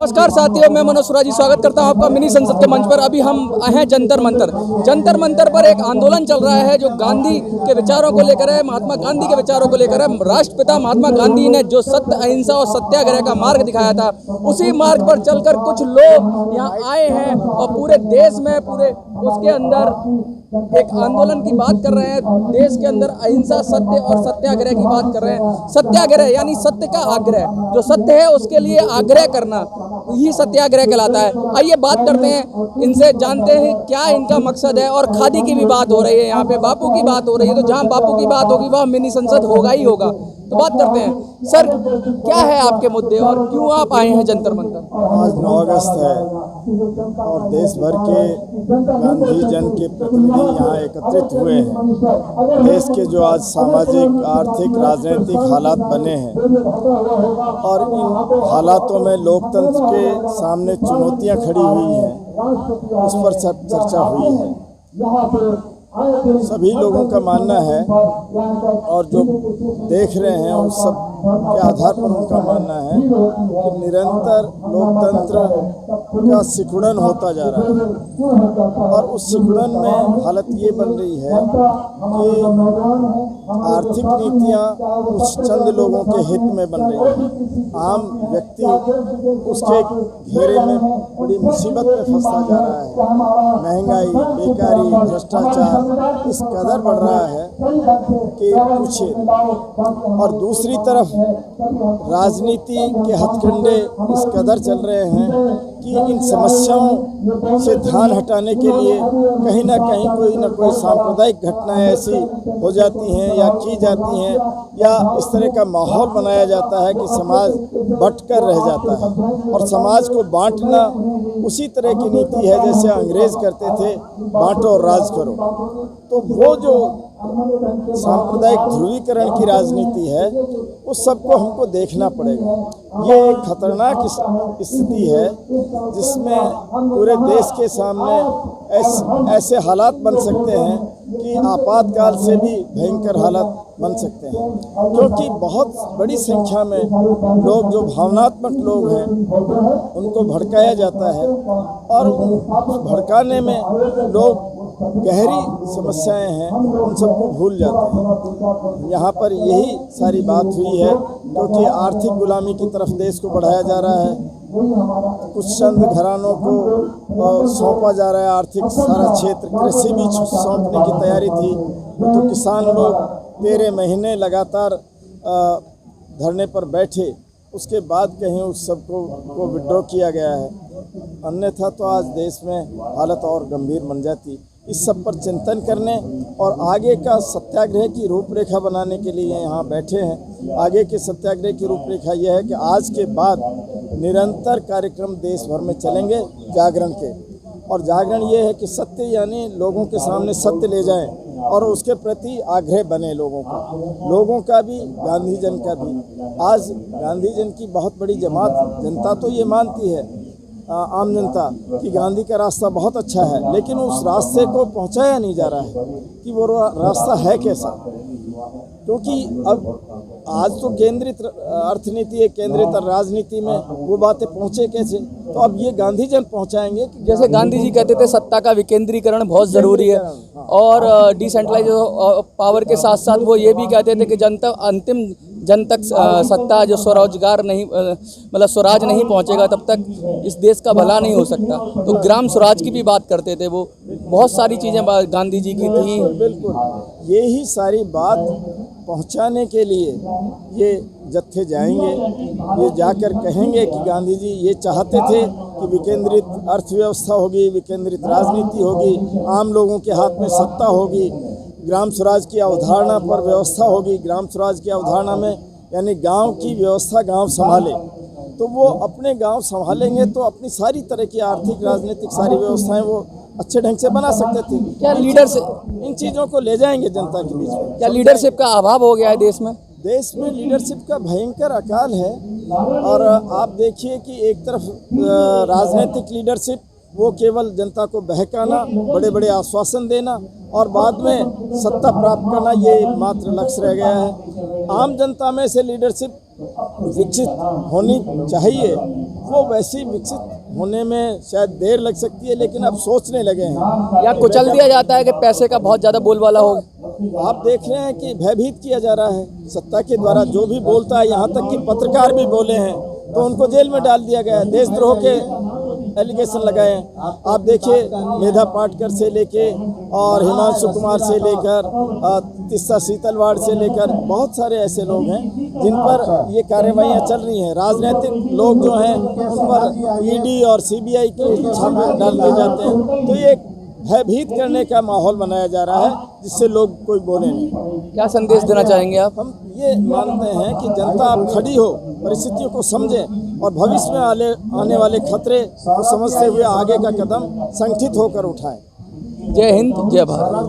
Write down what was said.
नमस्कार साथियों, मैं मनोज सुराजी स्वागत करता हूं आपका मिनी संसद के मंच पर। अभी हम हैं जंतर मंतर पर एक आंदोलन चल रहा है जो गांधी के विचारों को लेकर है, महात्मा गांधी के विचारों को लेकर है। राष्ट्रपिता महात्मा गांधी ने जो सत्य, अहिंसा और सत्याग्रह का मार्ग दिखाया था, उसी मार्ग पर चलकर कुछ लोग यहाँ आए हैं और पूरे देश में, पूरे उसके अंदर एक आंदोलन की बात कर रहे हैं। देश के अंदर अहिंसा, सत्य और सत्याग्रह की बात कर रहे हैं। सत्याग्रह यानी सत्य का आग्रह, जो सत्य है उसके लिए आग्रह करना, यही सत्याग्रह कहलाता है। आइए बात करते हैं इनसे, जानते हैं क्या इनका मकसद है। और खादी की भी बात हो रही है, यहाँ पे बापू की बात हो रही है, तो जहाँ बापू की बात होगी वहाँ मिनी संसद होगा ही होगा। तो बात करते हैं, सर क्या है आपके मुद्दे और क्यों आप आए हैं जंतर मंतर? आज 9 अगस्त है और देश भर के गांधी जन के प्रतिनिधि यहाँ एकत्रित हुए हैं। देश के जो आज सामाजिक, आर्थिक, राजनीतिक हालात बने हैं और इन हालातों में लोकतंत्र के सामने चुनौतियाँ खड़ी हुई हैं, उस पर चर्चा हुई है। सभी लोगों का मानना है और जो देख रहे हैं उस सब के आधार पर उनका मानना है कि निरंतर लोकतंत्र का सिकुड़न होता जा रहा है और उस सिकुड़न में हालत ये बन रही है कि आर्थिक नीतियाँ कुछ चंद लोगों के हित में बन रही हैं। आम व्यक्ति उसके घेरे में बड़ी मुसीबत में फंसता जा रहा है। महंगाई, बेकारी, भ्रष्टाचार इस कदर बढ़ रहा है कि पूछिए। और दूसरी तरफ राजनीति के हथकंडे इस कदर चल रहे हैं कि इन समस्याओं से ध्यान हटाने के लिए कहीं ना कहीं कोई ना कोई सांप्रदायिक घटनाएं ऐसी हो जाती हैं या की जाती हैं या इस तरह का माहौल बनाया जाता है कि समाज बंटकर रह जाता है। और समाज को बांटना उसी तरह की नीति है जैसे अंग्रेज करते थे, बांटो और राज करो। तो वो जो सांप्रदायिक ध्रुवीकरण की राजनीति है उस सबको हमको देखना पड़ेगा। ये एक खतरनाक स्थिति है जिसमें पूरे देश के सामने ऐसे हालात बन सकते हैं कि आपातकाल से भी भयंकर हालात बन सकते हैं, क्योंकि बहुत बड़ी संख्या में लोग जो भावनात्मक लोग हैं उनको भड़काया जाता है और भड़काने में लोग गहरी समस्याएं हैं उन सबको भूल जाते हैं। यहाँ पर यही सारी बात हुई है, क्योंकि आर्थिक गुलामी की तरफ देश को बढ़ाया जा रहा है। कुछ चंद घरानों को सौंपा जा रहा है आर्थिक सारा क्षेत्र। कृषि भी सौंपने की तैयारी थी, तो किसान लोग 13 महीने लगातार धरने पर बैठे, उसके बाद कहीं उस सबको विड्रॉ किया गया है। अन्यथा तो आज देश में हालत और गंभीर बन जाती। इस सब पर चिंतन करने और आगे का सत्याग्रह की रूपरेखा बनाने के लिए यहाँ बैठे हैं। आगे के सत्याग्रह की रूपरेखा यह है कि आज के बाद निरंतर कार्यक्रम देश भर में चलेंगे जागरण के। और जागरण ये है कि सत्य यानी लोगों के सामने सत्य ले जाएं और उसके प्रति आग्रह बने लोगों का भी, गांधी जन का भी। आज गांधी जन की बहुत बड़ी जमात, जनता तो ये मानती है, आम जनता, कि गांधी का रास्ता बहुत अच्छा है, लेकिन उस रास्ते को पहुंचाया नहीं जा रहा है कि वो रास्ता है कैसा। क्योंकि अब आज तो केंद्रित अर्थनीति है, केंद्रित राजनीति में वो बातें पहुँचे कैसे, तो अब ये गांधी जन पहुँचाएंगे। जैसे गांधी जी कहते थे सत्ता का विकेंद्रीकरण बहुत ज़रूरी है और डिसेंट्रलाइजेशन पावर के साथ साथ वो ये भी कहते थे कि अंतिम जन तक सत्ता जो स्वरोजगार नहीं, मतलब स्वराज नहीं पहुंचेगा तब तक इस देश का भला नहीं हो सकता। तो ग्राम स्वराज की भी बात करते थे वो, बहुत सारी चीज़ें गांधी जी की थी। बिल्कुल यही सारी बात पहुंचाने के लिए ये जत्थे जाएंगे, ये जाकर कहेंगे कि गांधी जी ये चाहते थे कि विकेंद्रित अर्थव्यवस्था होगी, विकेंद्रित राजनीति होगी, आम लोगों के हाथ में सत्ता होगी, ग्राम स्वराज की अवधारणा पर व्यवस्था होगी। ग्राम स्वराज की अवधारणा में यानी गांव की व्यवस्था गांव संभाले, तो वो अपने गांव संभालेंगे तो अपनी सारी तरह की आर्थिक, राजनीतिक सारी व्यवस्थाएं वो अच्छे ढंग से बना सकते थे। क्या लीडरशिप, इन चीज़ों को ले जाएंगे जनता के बीच में। क्या लीडरशिप का अभाव हो गया है देश में? देश में लीडरशिप का भयंकर अकाल है। और आप देखिए कि एक तरफ राजनीतिक लीडरशिप वो केवल जनता को बहकाना, बड़े बड़े आश्वासन देना और बाद में सत्ता प्राप्त करना, ये मात्र लक्ष्य रह गया है। आम जनता में से लीडरशिप विकसित होनी चाहिए, वो वैसी विकसित होने में शायद देर लग सकती है, लेकिन अब सोचने लगे हैं। या कुचल दिया जाता है कि पैसे का बहुत ज़्यादा बोलबाला हो। आप देख रहे हैं कि भयभीत किया जा रहा है सत्ता के द्वारा। जो भी बोलता है, यहाँ तक कि पत्रकार भी बोले हैं तो उनको जेल में डाल दिया गया है, देशद्रोह के एलिगेशन लगाए हैं। आप देखिए मेधा पाटकर से लेके और हिमांशु कुमार से लेकर तिस्सा सीतलवाड़ से लेकर बहुत सारे ऐसे लोग हैं जिन पर ये कार्रवाइयाँ चल रही हैं। राजनीतिक लोग जो हैं उन पर ईडी और सीबीआई के छापे डाल दिए जाते हैं। तो ये भयभीत करने का माहौल बनाया जा रहा है जिससे लोग कोई बोले नहीं। क्या संदेश देना चाहेंगे आप? हम ये मानते हैं कि जनता अब खड़ी हो, परिस्थितियों को समझे और भविष्य में आने वाले खतरे को समझते हुए आगे का कदम संगठित होकर उठाएं। जय हिंद, जय भारत।